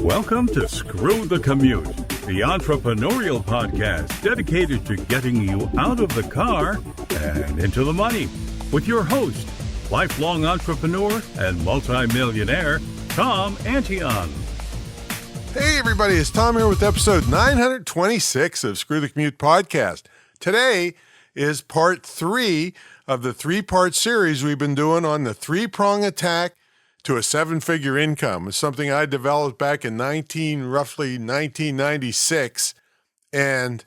Welcome to Screw the Commute, the entrepreneurial podcast dedicated to getting you out of the car and into the money with your host, lifelong entrepreneur and multimillionaire, Tom Antion. Hey everybody, it's Tom here with episode 926 of Screw the Commute podcast. Today is part 3 of the 3-part series we've been doing on the 3-prong attack to a 7-figure income. It's something I developed back in roughly 1996, and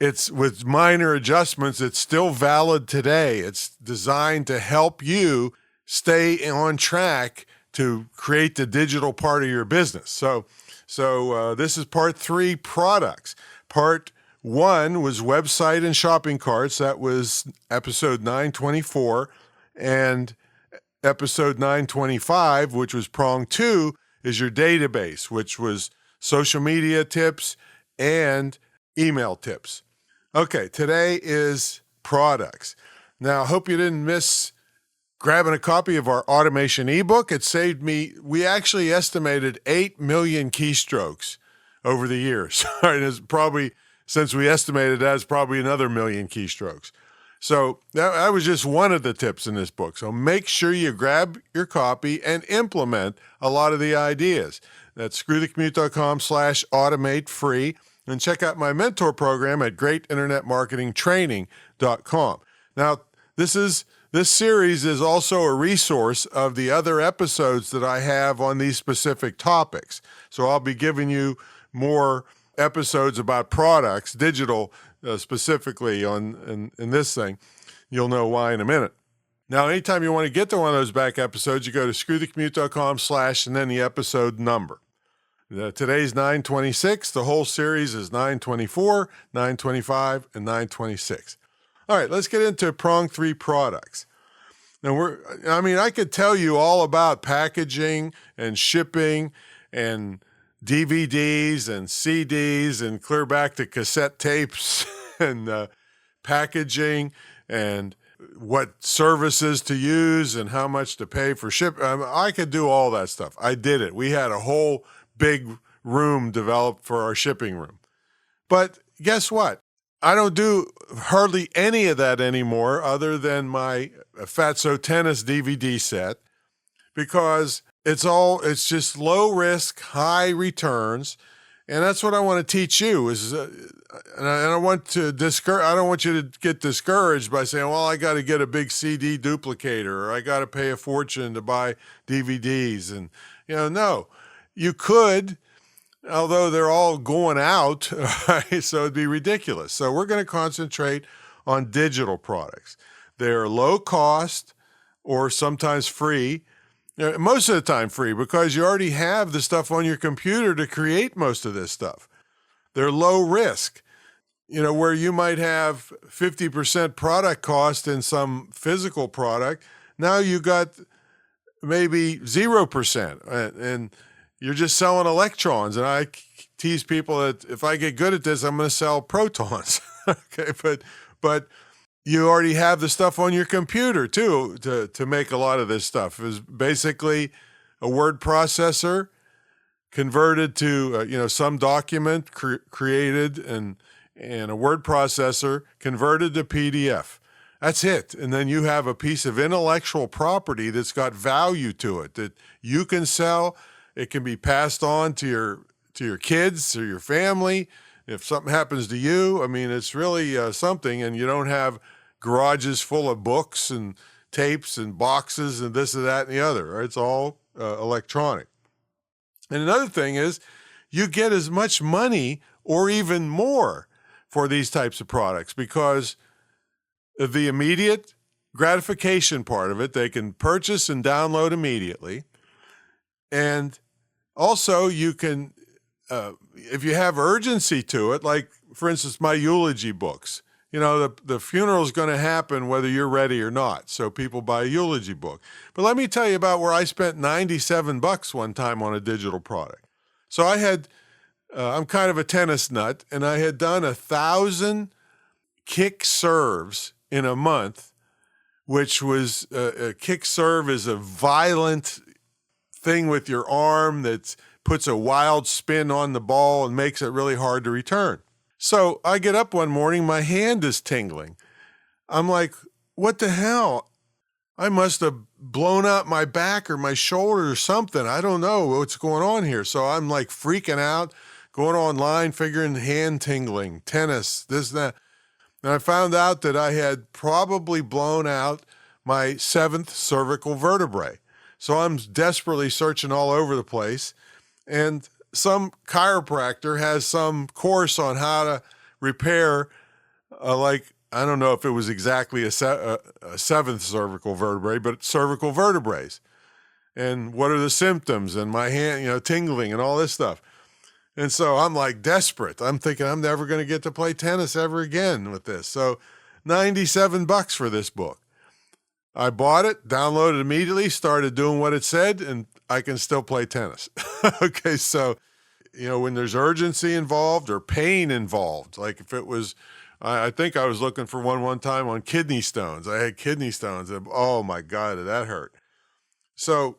it's with minor adjustments. It's still valid today. It's designed to help you stay on track to create the digital part of your business. So this is part 3, products. Part 1 was website and shopping carts. That was episode 924, and episode 925, which was prong 2, is your database, which was social media tips and email tips. Okay, today is products. Now, I hope you didn't miss grabbing a copy of our automation ebook. It saved me, we actually estimated 8 million keystrokes over the years. And it's probably, since we estimated that, it's probably another million keystrokes. So that was just one of the tips in this book. So make sure you grab your copy and implement a lot of the ideas. That's screwthecommute.com/automate free. And check out my mentor program at greatinternetmarketingtraining.com. Now, this series is also a resource of the other episodes that I have on these specific topics. So I'll be giving you more episodes about products, digital specifically in this thing. You'll know why in a minute. Now, anytime you want to get to one of those back episodes, you go to screwthecommute.com/ and then the episode number. Today's 926. The whole series is 924, 925, and 926. All right, let's get into prong 3 products. Now, I could tell you all about packaging and shipping and DVDs and CDs and clear back to cassette tapes and packaging and what services to use and how much to pay for ship. I could do all that stuff. I did it. We had a whole big room developed for our shipping room. But guess what? I don't do hardly any of that anymore other than my Fatso Tennis DVD set, because it's just low risk, high returns. And that's what I want to teach you is, and I don't want you to get discouraged by saying, well, I got to get a big CD duplicator, or I got to pay a fortune to buy DVDs. And, no, you could, although they're all going out, right? So it'd be ridiculous. So we're going to concentrate on digital products. They're low cost or sometimes free. Most of the time free, because you already have the stuff on your computer to create most of this stuff. They're low risk, where you might have 50% product cost in some physical product. Now you got maybe 0%, and you're just selling electrons. And I tease people that if I get good at this, I'm going to sell protons. Okay, but you already have the stuff on your computer too to make a lot of this stuff. Is basically a word processor converted to some document created and a word processor converted to PDF. That's it. And then you have a piece of intellectual property that's got value to it that you can sell. It can be passed on to your kids or your family. If something happens to you, it's really something, and you don't have garages full of books and tapes and boxes and this and that and the other. Right? It's all electronic. And another thing is you get as much money or even more for these types of products because of the immediate gratification part of it. They can purchase and download immediately. And also you can, if you have urgency to it, like for instance, my eulogy books, the funeral is going to happen whether you're ready or not. So people buy a eulogy book. But let me tell you about where I spent $97 one time on a digital product. So I'm kind of a tennis nut, and I had done 1,000 kick serves in a month, which was a kick serve is a violent thing with your arm that's puts a wild spin on the ball and makes it really hard to return. So I get up one morning, my hand is tingling. I'm like, what the hell? I must have blown out my back or my shoulder or something. I don't know what's going on here. So I'm like freaking out, going online, figuring hand tingling, tennis, this, that. And I found out that I had probably blown out my 7th cervical vertebrae. So I'm desperately searching all over the place. And some chiropractor has some course on how to repair, I don't know if it was exactly a 7th cervical vertebrae, but cervical vertebrae. And what are the symptoms? And my hand, tingling and all this stuff. And so I'm like desperate. I'm thinking I'm never going to get to play tennis ever again with this. So $97 for this book. I bought it, downloaded it immediately, started doing what it said, and I can still play tennis. Okay, so, when there's urgency involved or pain involved, like if it was, I think I was looking for one time on kidney stones. I had kidney stones, and oh my God, that hurt. So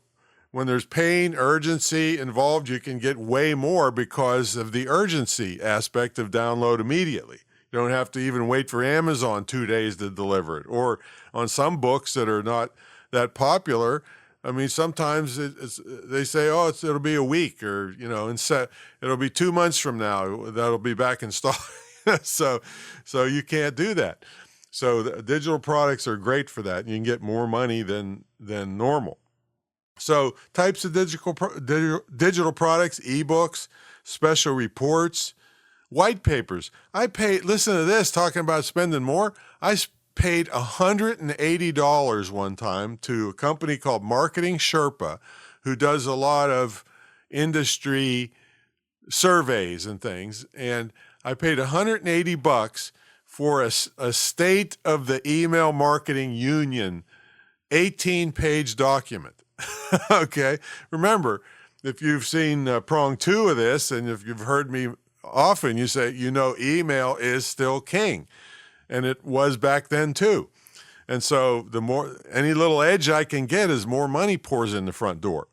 when there's pain, urgency involved, you can get way more because of the urgency aspect of download immediately. You don't have to even wait for Amazon 2 days to deliver it. Or on some books that are not that popular, I mean, sometimes they say, it'll be a week, or, it'll be 2 months from now, that'll be back in stock. So you can't do that. So the digital products are great for that. You can get more money than normal. So types of digital products, ebooks, special reports, white papers. Listen to this, talking about spending more. I paid $180 one time to a company called Marketing Sherpa, who does a lot of industry surveys and things. And I paid $180 for a State of the Email Marketing Union 18-page document. Okay. Remember, if you've seen Prong 2 of this, and if you've heard me often, you say, email is still king. And it was back then too. And so the more, any little edge I can get is more money pours in the front door.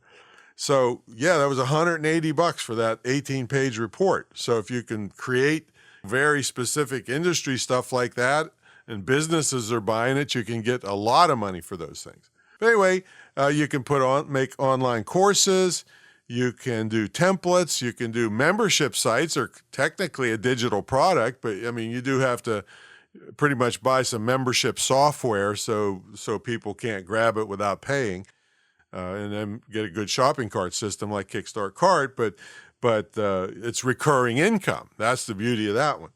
So yeah, that was $180 for that 18-page report. So if you can create very specific industry stuff like that, and businesses are buying it, you can get a lot of money for those things. But anyway, you can make online courses, you can do templates, you can do membership sites, or technically a digital product, but I mean, you do have to pretty much buy some membership software so people can't grab it without paying, and then get a good shopping cart system like Kickstart Cart, but it's recurring income. That's the beauty of that one.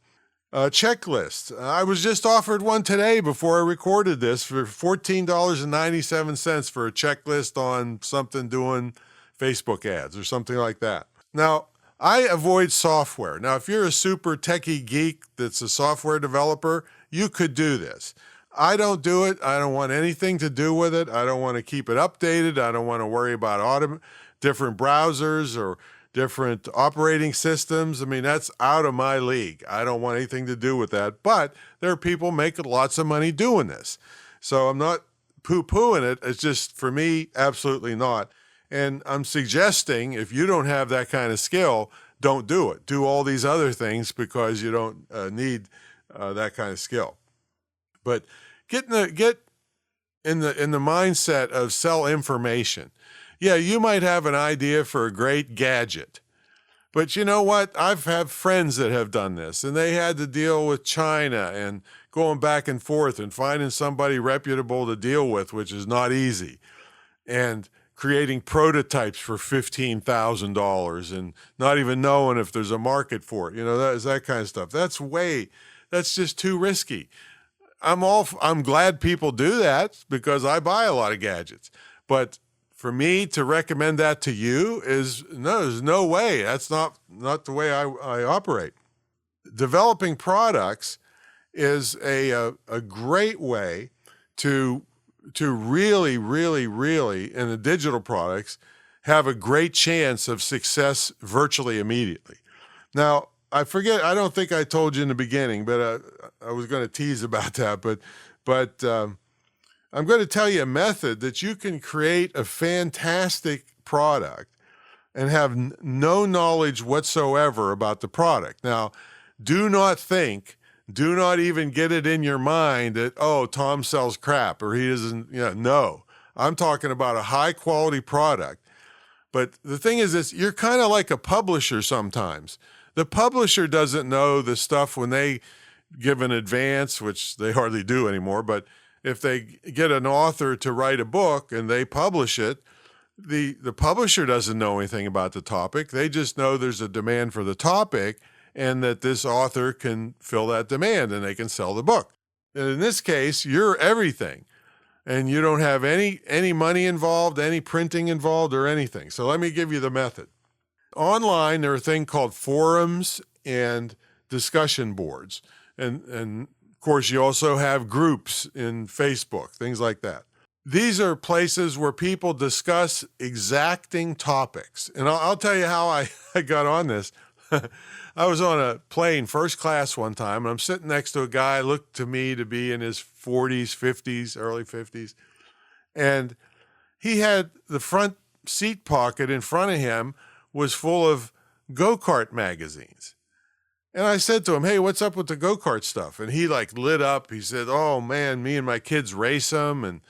Checklist. I was just offered one today before I recorded this for $14.97 for a checklist on something doing Facebook ads or something like that. Now, I avoid software. Now, if you're a super techie geek that's a software developer, you could do this. I don't do it. I don't want anything to do with it. I don't want to keep it updated. I don't want to worry about different browsers or different operating systems. I mean, that's out of my league. I don't want anything to do with that. But there are people making lots of money doing this. So I'm not poo-pooing it. It's just, for me, absolutely not. And I'm suggesting if you don't have that kind of skill, don't do it. Do all these other things because you don't need that kind of skill. But get in the mindset of sell information. Yeah, you might have an idea for a great gadget, but you know what? I've had friends that have done this, and they had to deal with China and going back and forth and finding somebody reputable to deal with, which is not easy, and creating prototypes for $15,000 and not even knowing if there's a market for it. That kind of stuff. That's just too risky. I'm glad people do that because I buy a lot of gadgets, but for me to recommend that to you there's no way. That's not the way I operate. Developing products is a great way to really, really, really, in the digital products, have a great chance of success virtually immediately. Now, I don't think I told you in the beginning, but I was going to tease about that, but I'm going to tell you a method that you can create a fantastic product and have no knowledge whatsoever about the product. Now, do not even get it in your mind that, oh, Tom sells crap or he doesn't, no. I'm talking about a high quality product. But the thing is this, you're kind of like a publisher sometimes. The publisher doesn't know the stuff when they give an advance, which they hardly do anymore, but if they get an author to write a book and they publish it, the publisher doesn't know anything about the topic. They just know there's a demand for the topic and that this author can fill that demand and they can sell the book. And in this case, you're everything. And you don't have any money involved, any printing involved or anything. So let me give you the method. Online, there are things called forums and discussion boards. And of course, you also have groups in Facebook, things like that. These are places where people discuss exacting topics. And I'll tell you how I got on this. I was on a plane, first class one time, and I'm sitting next to a guy who looked to me to be in his 40s, 50s, early 50s. And he had the front seat pocket in front of him was full of go-kart magazines. And I said to him, hey, what's up with the go-kart stuff? And he lit up. He said, oh, man, me and my kids race them.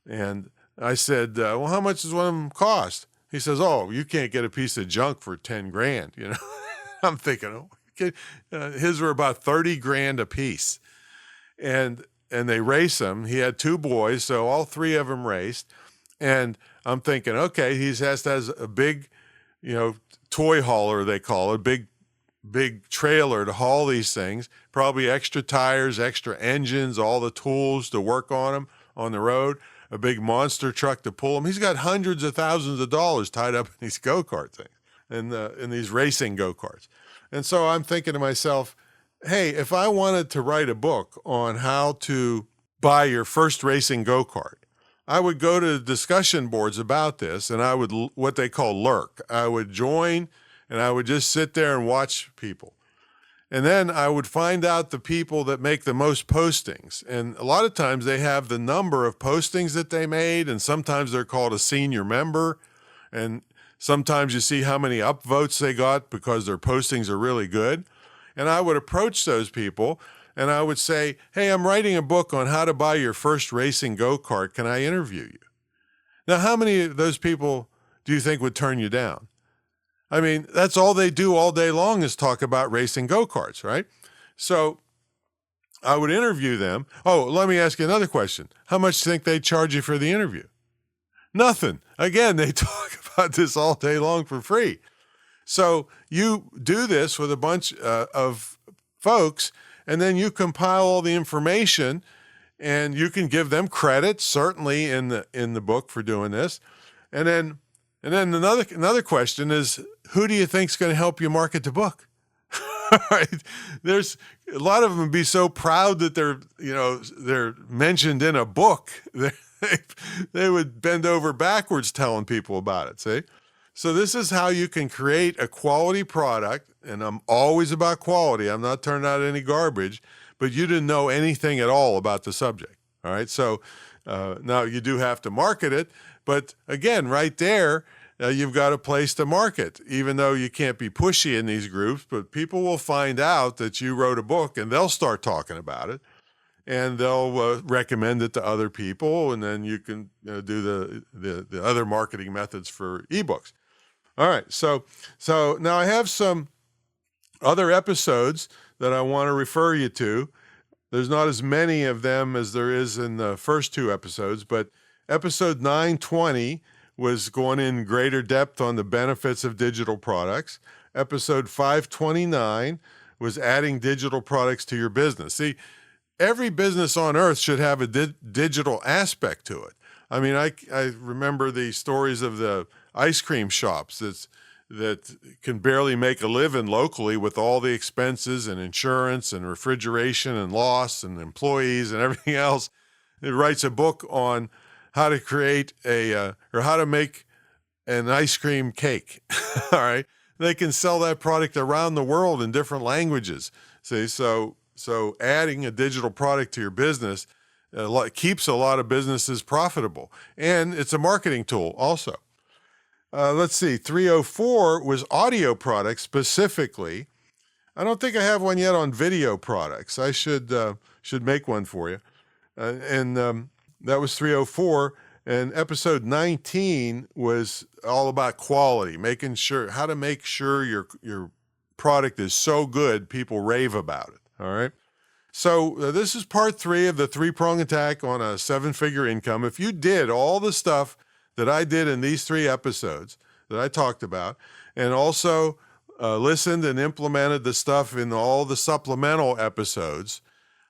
And I said, well, how much does one of them cost? He says, oh, you can't get a piece of junk for 10 grand, I'm thinking, his were about 30 grand a piece. And they race them. He had 2 boys, so all 3 of them raced. And I'm thinking, okay, he has a big, toy hauler, they call it, big trailer to haul these things, probably extra tires, extra engines, all the tools to work on them on the road, a big monster truck to pull them. He's got hundreds of thousands of dollars tied up in these go-kart things and in these racing go-karts. And so I'm thinking to myself, hey, if I wanted to write a book on how to buy your first racing go-kart, I would go to discussion boards about this, and I would, what they call lurk. I would join, and I would just sit there and watch people. And then I would find out the people that make the most postings. And a lot of times they have the number of postings that they made, and sometimes they're called a senior member. And sometimes you see how many upvotes they got because their postings are really good. And I would approach those people and I would say, hey, I'm writing a book on how to buy your first racing go-kart. Can I interview you? Now, how many of those people do you think would turn you down? I mean, that's all they do all day long is talk about racing go-karts, right? So I would interview them. Oh, let me ask you another question. How much do you think they'd charge you for the interview? Nothing. Again, they talk about this all day long for free. So you do this with a bunch of folks, and then you compile all the information, and you can give them credit, certainly in the book for doing this. And then another question is, who do you think is going to help you market the book? Right? There's a lot of them be so proud that they're mentioned in a book. They would bend over backwards telling people about it, see? So this is how you can create a quality product, and I'm always about quality. I'm not turning out any garbage, but you didn't know anything at all about the subject, all right? So now you do have to market it, but again, right there, you've got a place to market, even though you can't be pushy in these groups, but people will find out that you wrote a book, and they'll start talking about it. And they'll recommend it to other people, and then you can do the other marketing methods for ebooks. All right, so now I have some other episodes that I want to refer you to. There's not as many of them as there is in the first 2 episodes, but episode 920 was going in greater depth on the benefits of digital products. Episode 529 was adding digital products to your business. See, every business on earth should have a digital aspect to it. I mean, I remember the stories of the ice cream shops that can barely make a living locally with all the expenses and insurance and refrigeration and loss and employees and everything else. It writes a book on how to create or how to make an ice cream cake. All right. They can sell that product around the world in different languages. See, so adding a digital product to your business keeps a lot of businesses profitable, and it's a marketing tool also. Let's see. 304 was audio products specifically. I don't think I have one yet on video products. I should make one for you. And that was 304. And episode 19 was all about quality, making sure how to make sure your product is so good people rave about it. All right. So this is part 3 of the 3-prong attack on a 7-figure income. If you did all the stuff that I did in these 3 episodes that I talked about, and also listened and implemented the stuff in all the supplemental episodes,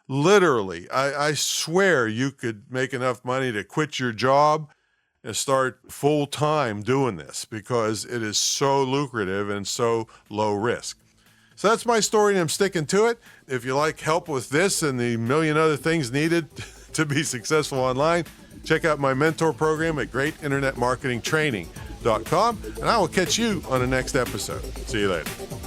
literally, I swear you could make enough money to quit your job and start full-time doing this because it is so lucrative and so low risk. So that's my story, and I'm sticking to it. If you like help with this and the million other things needed to be successful online, check out my mentor program at greatinternetmarketingtraining.com, and I will catch you on the next episode. See you later.